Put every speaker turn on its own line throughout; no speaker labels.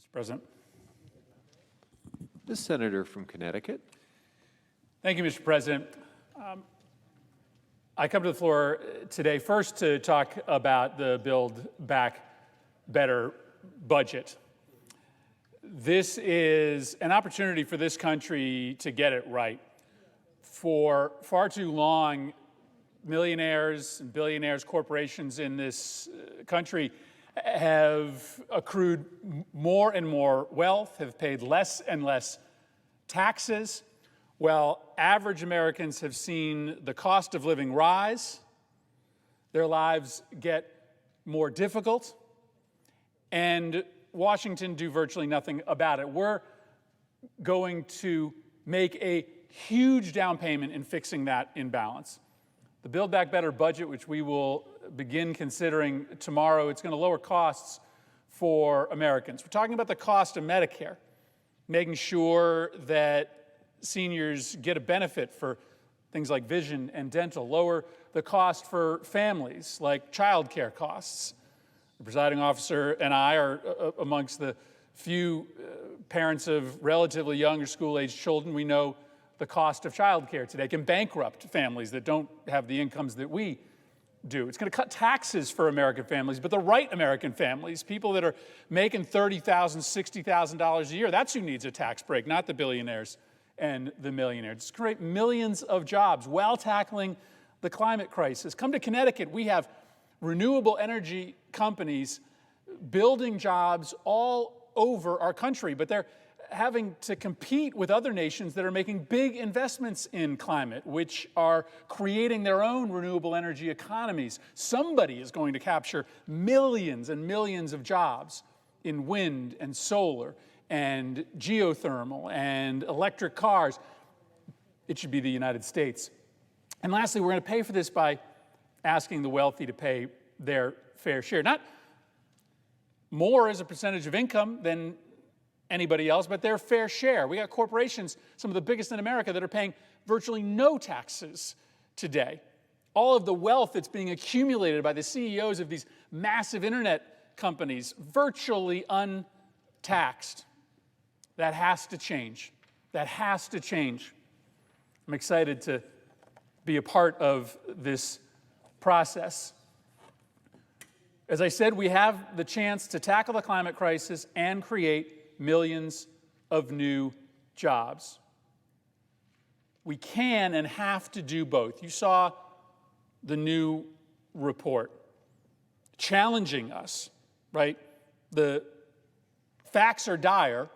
Mr. President.
The senator from Connecticut.
Thank you, Mr. President. I come to the floor today first to talk about the Build Back Better budget. This is an opportunity for this country to get it right. For far too long, millionaires and billionaires, corporations in this country have accrued more and more wealth, have paid less and less taxes, while average Americans have seen the cost of living rise, their lives get more difficult, and Washington do virtually nothing about it. We're going to make a huge down payment in fixing that imbalance. The Build Back Better budget, which we will begin considering tomorrow, it's going to lower costs for Americans. We're talking about the cost of Medicare, making sure that seniors get a benefit for things like vision and dental, lower the cost for families like child care costs. The presiding officer and I are amongst the few parents of relatively young or school-aged children. We know the cost of child care today can bankrupt families that don't have the incomes that we do. It's going to cut taxes for American families, but the right American families, people that are making $30,000, $60,000 a year, that's who needs a tax break, not the billionaires and the millionaires. It's create millions of jobs while tackling the climate crisis. Come to Connecticut, we have renewable energy companies building jobs all over our country, but they're having to compete with other nations that are making big investments in climate, which are creating their own renewable energy economies. Somebody is going to capture millions and millions of jobs in wind and solar and geothermal and electric cars. It should be the United States. And lastly, we're going to pay for this by asking the wealthy to pay their fair share. Not more as a percentage of income than anybody else, but their fair share. We got corporations, some of the biggest in America, that are paying virtually no taxes today. All of the wealth that's being accumulated by the CEOs of these massive internet companies, virtually untaxed. That has to change. That has to change. I'm excited to be a part of this process. As I said, we have the chance to tackle the climate crisis and create millions of new jobs. We can and have to do both. You saw the new report challenging us, right? The facts are dire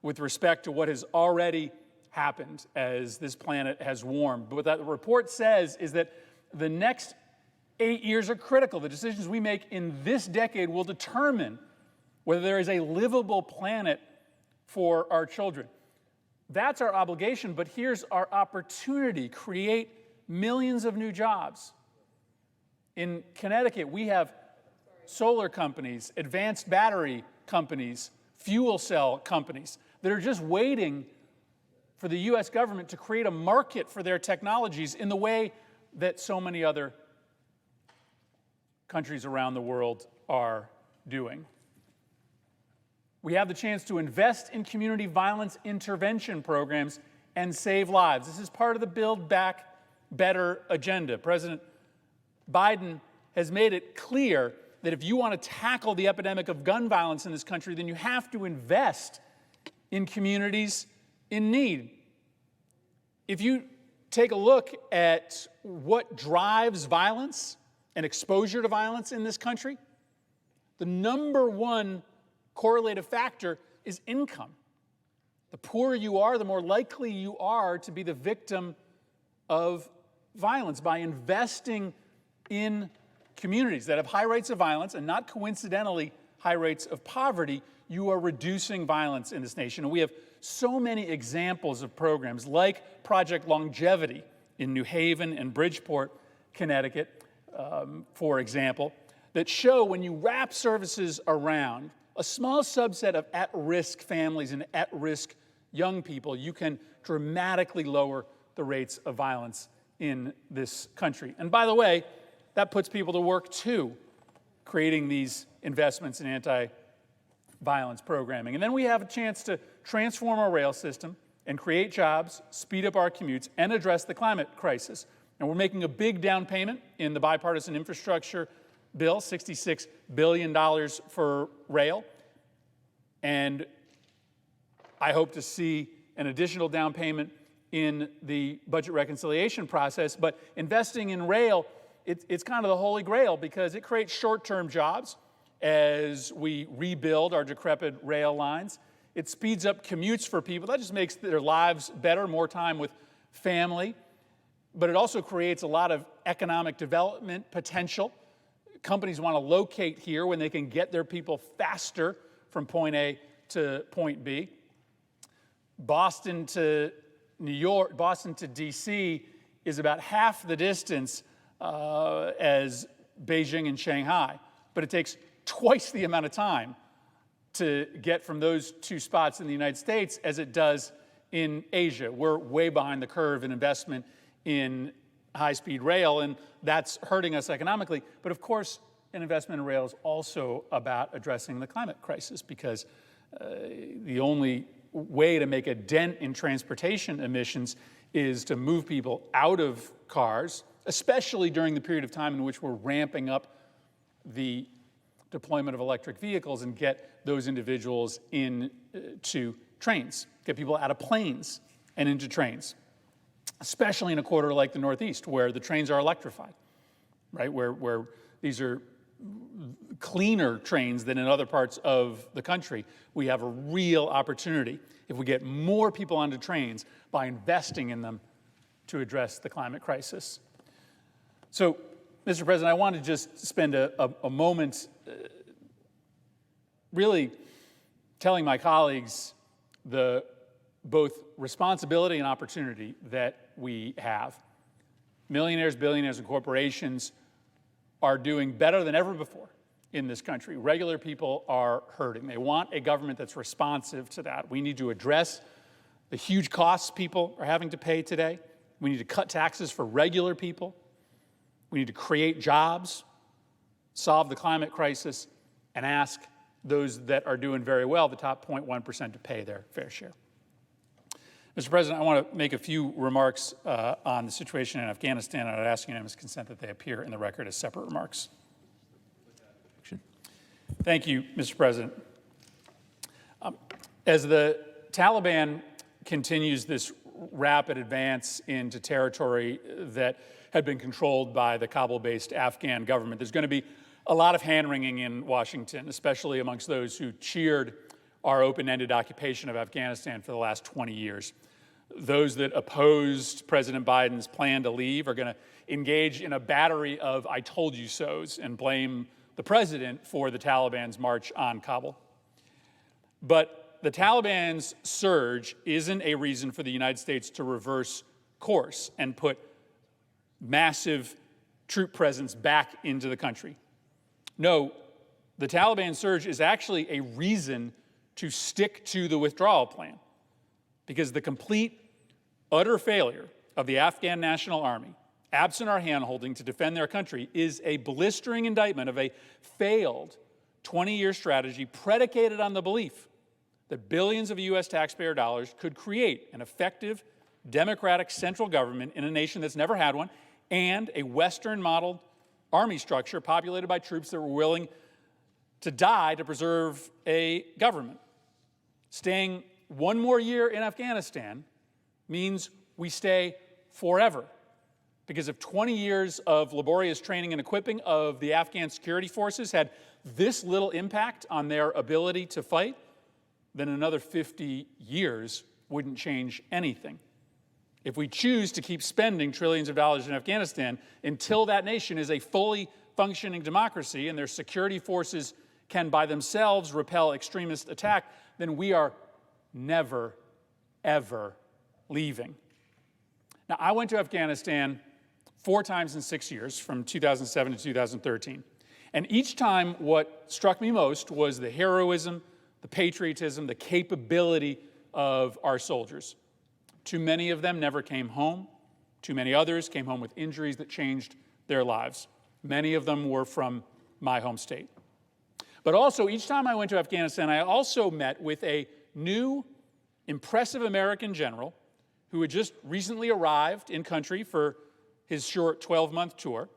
with respect to what has already happened as this planet has warmed. But what that report says is that the next 8 years are critical. The decisions we make in this decade will determine whether there is a livable planet for our children. That's our obligation, but here's our opportunity: create millions of new jobs. In Connecticut, we have solar companies, advanced battery companies, fuel cell companies that are just waiting for the U.S. government to create a market for their technologies in the way that so many other countries around the world are doing. We have the chance to invest in community violence intervention programs and save lives. This is part of the Build Back Better agenda. President Biden has made it clear that if you want to tackle the epidemic of gun violence in this country, then you have to invest in communities in need. If you take a look at what drives violence and exposure to violence in this country, the number one correlative factor is income. The poorer you are, the more likely you are to be the victim of violence. By investing in communities that have high rates of violence and not coincidentally high rates of poverty, you are reducing violence in this nation. And we have so many examples of programs like Project Longevity in New Haven and Bridgeport, Connecticut, for example, that show when you wrap services around a small subset of at-risk families and at-risk young people, you can dramatically lower the rates of violence in this country. And by the way, that puts people to work too, creating these investments in violence programming. And then we have a chance to transform our rail system and create jobs, speed up our commutes, and address the climate crisis. And we're making a big down payment in the bipartisan infrastructure bill, $66 billion for rail. And I hope to see an additional down payment in the budget reconciliation process. But investing in rail, it's kind of the holy grail because it creates short-term jobs as we rebuild our decrepit rail lines. It speeds up commutes for people. That just makes their lives better, more time with family. But it also creates a lot of economic development potential. Companies want to locate here when they can get their people faster from point A to point B. Boston to New York, Boston to DC is about half the distance as Beijing and Shanghai, but it takes twice the amount of time to get from those two spots in the United States as it does in Asia. We're way behind the curve in investment in high-speed rail, and that's hurting us economically. But of course, an investment in rail is also about addressing the climate crisis because the only way to make a dent in transportation emissions is to move people out of cars, especially during the period of time in which we're ramping up the deployment of electric vehicles, and get those individuals into trains, get people out of planes and into trains, especially in a corridor like the Northeast where the trains are electrified, right? Where these are cleaner trains than in other parts of the country. We have a real opportunity if we get more people onto trains by investing in them to address the climate crisis. So, Mr. President, I want to just spend a moment really telling my colleagues the both responsibility and opportunity that we have. Millionaires, billionaires, and corporations are doing better than ever before in this country. Regular people are hurting. They want a government that's responsive to that. We need to address the huge costs people are having to pay today. We need to cut taxes for regular people. We need to create jobs, solve the climate crisis, and ask those that are doing very well, the top 0.1%, to pay their fair share. Mr. President, I want to make a few remarks on the situation in Afghanistan, and I'd ask unanimous consent that they appear in the record as separate remarks. Thank you, Mr. President. As the Taliban continues this rapid advance into territory that had been controlled by the Kabul-based Afghan government, there's going to be a lot of hand-wringing in Washington, especially amongst those who cheered our open-ended occupation of Afghanistan for the last 20 years. Those that opposed President Biden's plan to leave are going to engage in a battery of I told you so's and blame the president for the Taliban's march on Kabul. But the Taliban's surge isn't a reason for the United States to reverse course and put massive troop presence back into the country. No, the Taliban surge is actually a reason to stick to the withdrawal plan, because the complete, utter failure of the Afghan National Army, absent our handholding to defend their country, is a blistering indictment of a failed 20-year strategy predicated on the belief that billions of U.S. taxpayer dollars could create an effective, democratic central government in a nation that's never had one, and a Western-modeled army structure populated by troops that were willing to die to preserve a government. Staying one more year in Afghanistan means we stay forever, because if 20 years of laborious training and equipping of the Afghan security forces had this little impact on their ability to fight, then another 50 years wouldn't change anything. If we choose to keep spending trillions of dollars in Afghanistan until that nation is a fully functioning democracy and their security forces can by themselves repel extremist attack, then we are never, ever leaving. Now, I went to Afghanistan 4 times in 6 years, from 2007 to 2013. And each time what struck me most was the heroism, the patriotism, the capability of our soldiers. Too many of them never came home. Too many others came home with injuries that changed their lives. Many of them were from my home state. But also, each time I went to Afghanistan, I also met with a new, impressive American general who had just recently arrived in country for his short 12-month tour.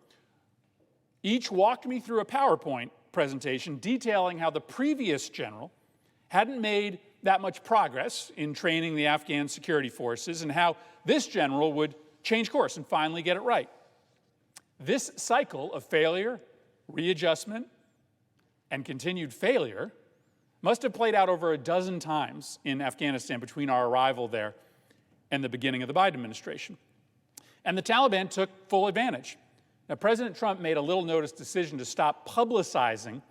Each walked me through a PowerPoint presentation detailing how the previous general hadn't made that much progress in training the Afghan security forces and how this general would change course and finally get it right. This cycle of failure, readjustment, and continued failure must have played out over a dozen times in Afghanistan between our arrival there and the beginning of the Biden administration. And the Taliban took full advantage. Now, President Trump made a little-notice decision to stop publicizing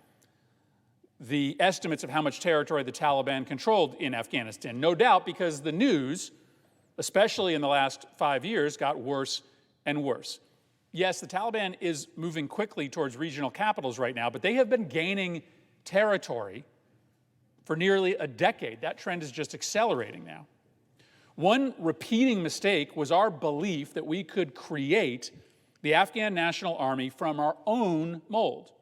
the estimates of how much territory the Taliban controlled in Afghanistan, no doubt because the news, especially in the last 5 years, got worse and worse. Yes, the Taliban is moving quickly towards regional capitals right now, but they have been gaining territory for nearly a decade. That trend is just accelerating now. One repeating mistake was our belief that we could create the Afghan National Army from our own mold.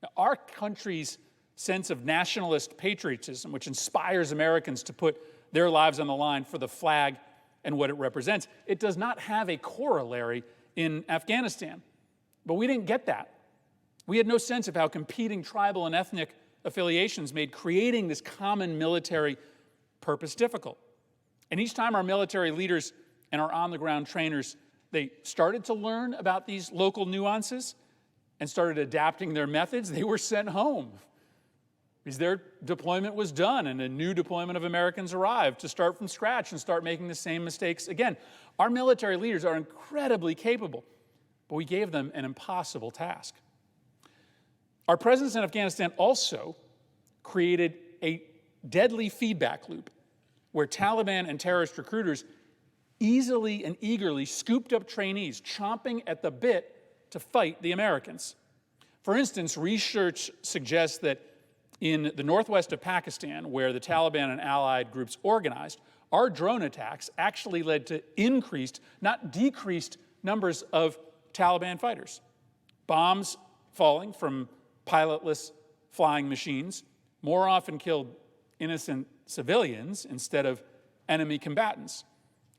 Now, our country's sense of nationalist patriotism, which inspires Americans to put their lives on the line for the flag and what it represents, it does not have a corollary in Afghanistan. But we didn't get that. We had no sense of how competing tribal and ethnic affiliations made creating this common military purpose difficult. And each time our military leaders and our on-the-ground trainers, they started to learn about these local nuances and started adapting their methods, they were sent home because their deployment was done and a new deployment of Americans arrived to start from scratch and start making the same mistakes again. Our military leaders are incredibly capable, but we gave them an impossible task. Our presence in Afghanistan also created a deadly feedback loop where Taliban and terrorist recruiters easily and eagerly scooped up trainees, chomping at the bit to fight the Americans. For instance, research suggests that in the northwest of Pakistan, where the Taliban and allied groups organized, our drone attacks actually led to increased, not decreased, numbers of Taliban fighters. Bombs falling from pilotless flying machines more often killed innocent civilians instead of enemy combatants.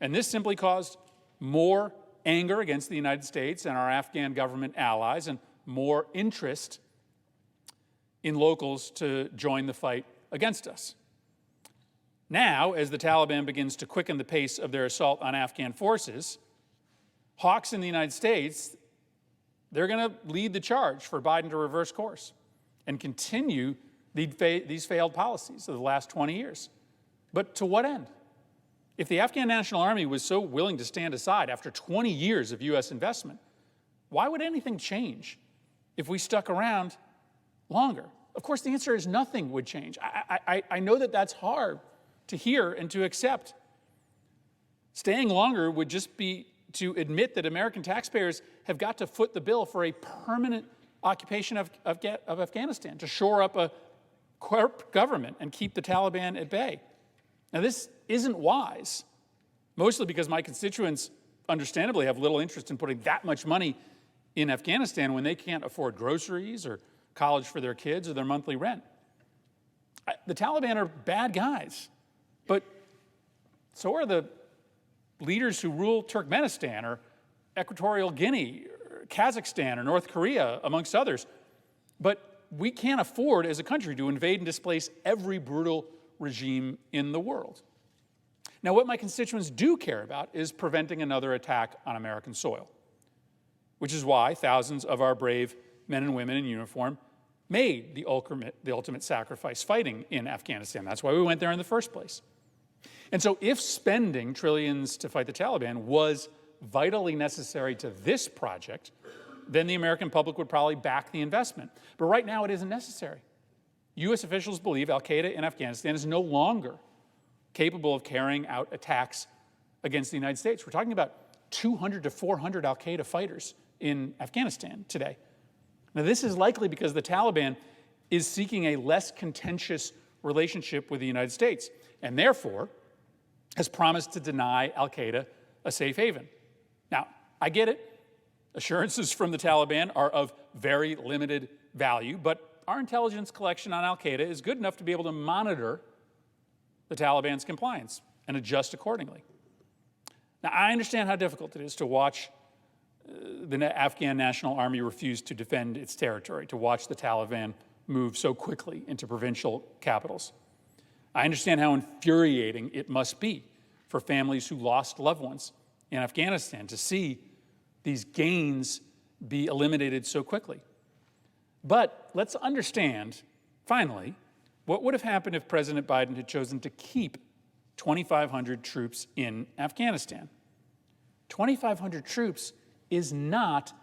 And this simply caused more anger against the United States and our Afghan government allies and more interest in locals to join the fight against us. Now, as the Taliban begins to quicken the pace of their assault on Afghan forces, hawks in the United States, they're going to lead the charge for Biden to reverse course and continue these failed policies of the last 20 years. But to what end? If the Afghan National Army was so willing to stand aside after 20 years of U.S. investment, why would anything change if we stuck around longer? Of course, the answer is nothing would change. I know that that's hard to hear and to accept. Staying longer would just be to admit that American taxpayers have got to foot the bill for a permanent occupation of Afghanistan, to shore up a corrupt government and keep the Taliban at bay. Now, this isn't wise, mostly because my constituents understandably have little interest in putting that much money in Afghanistan when they can't afford groceries or college for their kids or their monthly rent. The Taliban are bad guys, but so are the leaders who rule Turkmenistan or Equatorial Guinea or Kazakhstan or North Korea, amongst others. But we can't afford as a country to invade and displace every brutal regime in the world. Now, what my constituents do care about is preventing another attack on American soil, which is why thousands of our brave men and women in uniform made the ultimate sacrifice fighting in Afghanistan. That's why we went there in the first place. And so if spending trillions to fight the Taliban was vitally necessary to this project, then the American public would probably back the investment. But right now it isn't necessary. U.S. officials believe al-Qaeda in Afghanistan is no longer capable of carrying out attacks against the United States. We're talking about 200 to 400 al-Qaeda fighters in Afghanistan today. Now, this is likely because the Taliban is seeking a less contentious relationship with the United States and therefore has promised to deny al-Qaeda a safe haven. Now, I get it. Assurances from the Taliban are of very limited value, but our intelligence collection on al-Qaeda is good enough to be able to monitor the Taliban's compliance and adjust accordingly. Now, I understand how difficult it is to watch the Afghan National Army refuse to defend its territory, to watch the Taliban move so quickly into provincial capitals. I understand how infuriating it must be for families who lost loved ones in Afghanistan to see these gains be eliminated so quickly. But let's understand, finally, what would have happened if President Biden had chosen to keep 2,500 troops in Afghanistan. 2,500 troops is not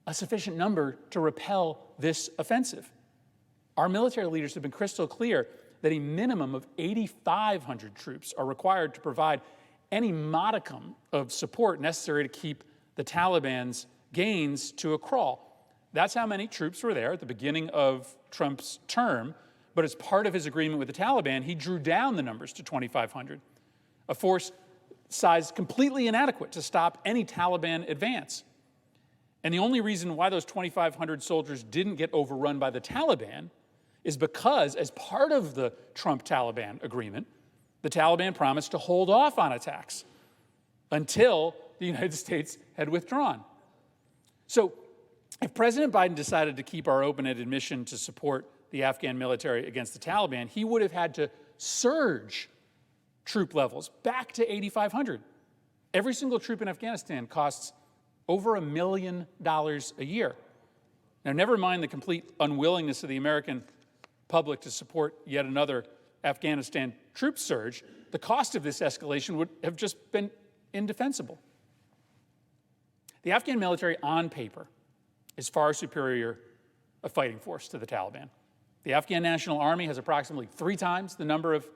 a sufficient number to repel this offensive. Our military leaders have been crystal clear that a minimum of 8,500 troops are required to provide any modicum of support necessary to keep the Taliban's gains to a crawl. That's how many troops were there at the beginning of Trump's term, but as part of his agreement with the Taliban, he drew down the numbers to 2,500, a force size completely inadequate to stop any Taliban advance. And the only reason why those 2,500 soldiers didn't get overrun by the Taliban is because, as part of the Trump-Taliban agreement, the Taliban promised to hold off on attacks until the United States had withdrawn. So if President Biden decided to keep our open-ended mission to support the Afghan military against the Taliban, he would have had to surge troop levels back to 8,500. Every single troop in Afghanistan costs over $1 million a year. Now, never mind the complete unwillingness of the American public to support yet another Afghanistan troop surge, the cost of this escalation would have just been indefensible. The Afghan military, on paper, is far superior a fighting force to the Taliban. The Afghan National Army has approximately 3 times the number of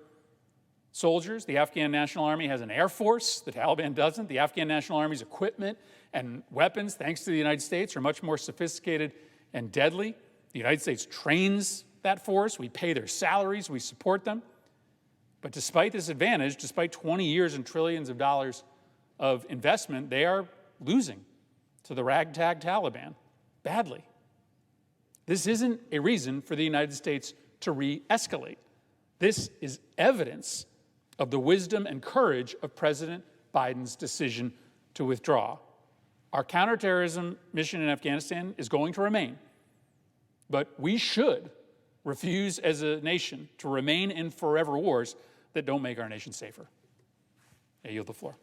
soldiers. The Afghan National Army has an air force. The Taliban doesn't. The Afghan National Army's equipment and weapons, thanks to the United States, are much more sophisticated and deadly. The United States trains that force. We pay their salaries. We support them. But despite this advantage, despite 20 years and trillions of dollars of investment, they are losing to the ragtag Taliban badly. This isn't a reason for the United States to re-escalate. This is evidence of the wisdom and courage of President Biden's decision to withdraw. Our counterterrorism mission in Afghanistan is going to remain, but we should refuse as a nation to remain in forever wars that don't make our nation safer. I yield the floor.